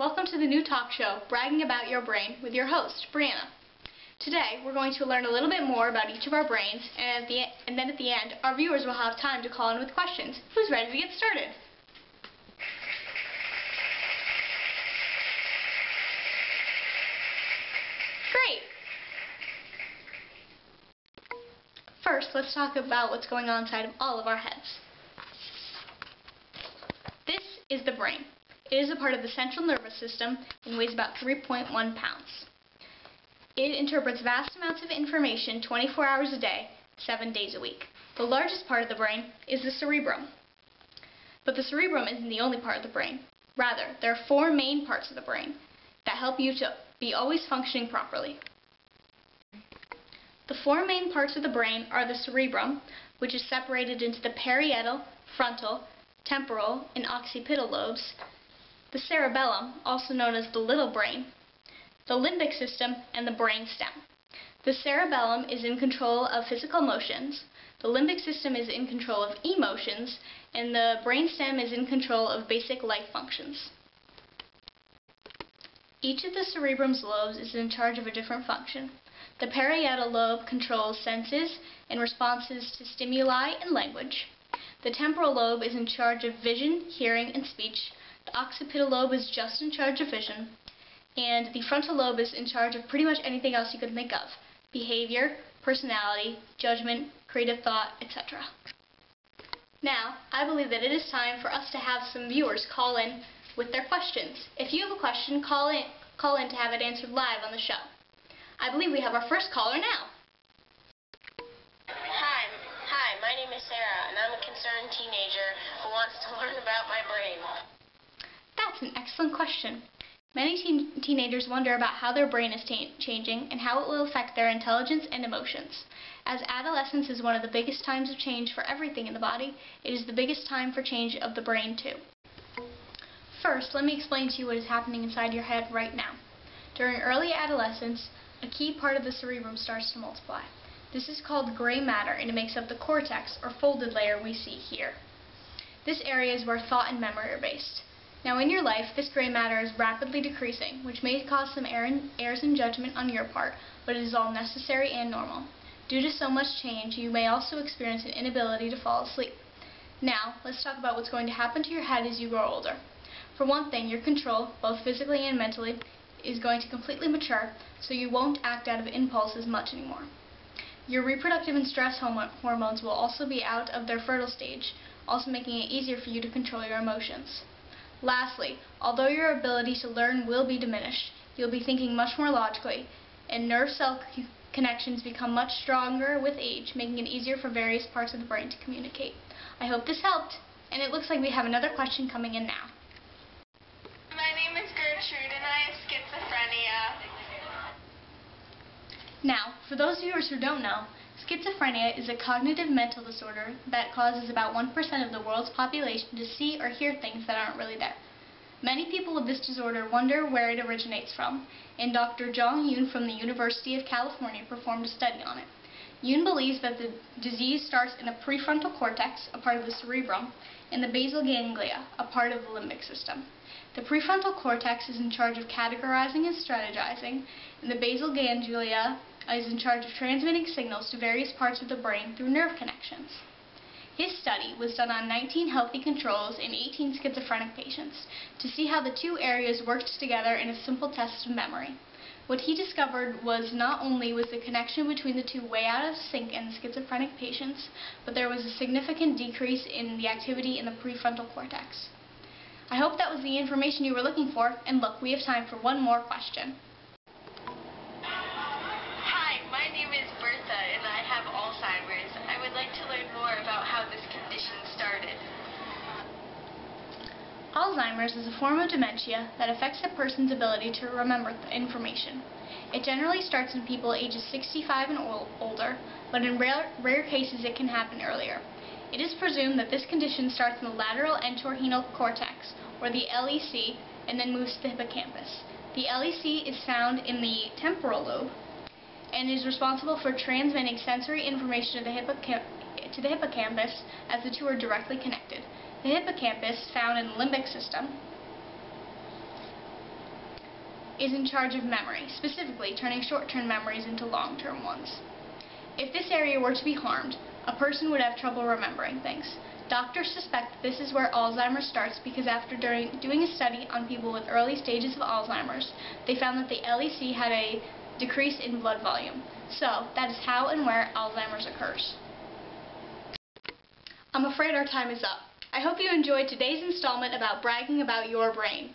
welcome to the new talk show, Bragging About Your Brain, with your host, Brianna. Today, we're going to learn a little bit more about each of our brains, and then at the end, our viewers will have time to call in with questions. Who's ready to get started? Great! First, let's talk about what's going on inside of all of our heads. This is the brain. It is a part of the central nervous system and weighs about 3.1 pounds. It interprets vast amounts of information 24 hours a day, 7 days a week. The largest part of the brain is the cerebrum. But the cerebrum isn't the only part of the brain. Rather, there are 4 main parts of the brain that help you to be always functioning properly. The 4 main parts of the brain are the cerebrum, which is separated into the parietal, frontal, temporal, and occipital lobes, the cerebellum, also known as the little brain, the limbic system, and the brain stem. The cerebellum is in control of physical motions, the limbic system is in control of emotions, and the brain stem is in control of basic life functions. Each of the cerebrum's lobes is in charge of a different function. The parietal lobe controls senses and responses to stimuli and language. The temporal lobe is in charge of vision, hearing, and speech. The occipital lobe is just in charge of vision, and the frontal lobe is in charge of pretty much anything else you can think of: behavior, personality, judgment, creative thought, etc. Now, I believe that it is time for us to have some viewers call in with their questions. If you have a question, call in to have it answered live on the show. I believe we have our first caller now. Hi, my name is Sarah, and I'm a concerned teenager who wants to learn about my brain. That's an excellent question. Many teenagers wonder about how their brain is changing and how it will affect their intelligence and emotions. As adolescence is one of the biggest times of change for everything in the body, it is the biggest time for change of the brain too. First, let me explain to you what is happening inside your head right now. During early adolescence, a key part of the cerebrum starts to multiply. This is called gray matter, and it makes up the cortex, or folded layer, we see here. This area is where thought and memory are based. Now in your life, this gray matter is rapidly decreasing, which may cause some errors in judgment on your part, but it is all necessary and normal. Due to so much change, you may also experience an inability to fall asleep. Now, let's talk about what's going to happen to your head as you grow older. For one thing, your control, both physically and mentally, is going to completely mature, so you won't act out of impulse as much anymore. Your reproductive and stress hormones will also be out of their fertile stage, also making it easier for you to control your emotions. Lastly, although your ability to learn will be diminished, you'll be thinking much more logically, and nerve cell connections become much stronger with age, making it easier for various parts of the brain to communicate. I hope this helped, and it looks like we have another question coming in now. My name is Gertrude, and I have schizophrenia. Now, for those viewers who don't know, schizophrenia is a cognitive mental disorder that causes about 1% of the world's population to see or hear things that aren't really there. Many people with this disorder wonder where it originates from, and Dr. Jong Yoon from the University of California performed a study on it. Yoon believes that the disease starts in the prefrontal cortex, a part of the cerebrum, and the basal ganglia, a part of the limbic system. The prefrontal cortex is in charge of categorizing and strategizing, and the basal ganglia is in charge of transmitting signals to various parts of the brain through nerve connections. His study was done on 19 healthy controls and 18 schizophrenic patients to see how the two areas worked together in a simple test of memory. What he discovered was not only was the connection between the two way out of sync in the schizophrenic patients, but there was a significant decrease in the activity in the prefrontal cortex. I hope that was the information you were looking for, and look, we have time for one more question. Hi, my name is Bertha, and I have Alzheimer's. I would like to learn more about how this condition started. Alzheimer's is a form of dementia that affects a person's ability to remember information. It generally starts in people ages 65 and older, but in rare cases it can happen earlier. It is presumed that this condition starts in the lateral entorhinal cortex, or the LEC, and then moves to the hippocampus. The LEC is found in the temporal lobe and is responsible for transmitting sensory information to the hippocampus, as the two are directly connected. The hippocampus, found in the limbic system, is in charge of memory, specifically turning short-term memories into long-term ones. If this area were to be harmed, a person would have trouble remembering things. Doctors suspect that this is where Alzheimer's starts because after doing a study on people with early stages of Alzheimer's, they found that the LEC had a decrease in blood volume. So, that is how and where Alzheimer's occurs. I'm afraid our time is up. I hope you enjoyed today's installment about bragging about your brain.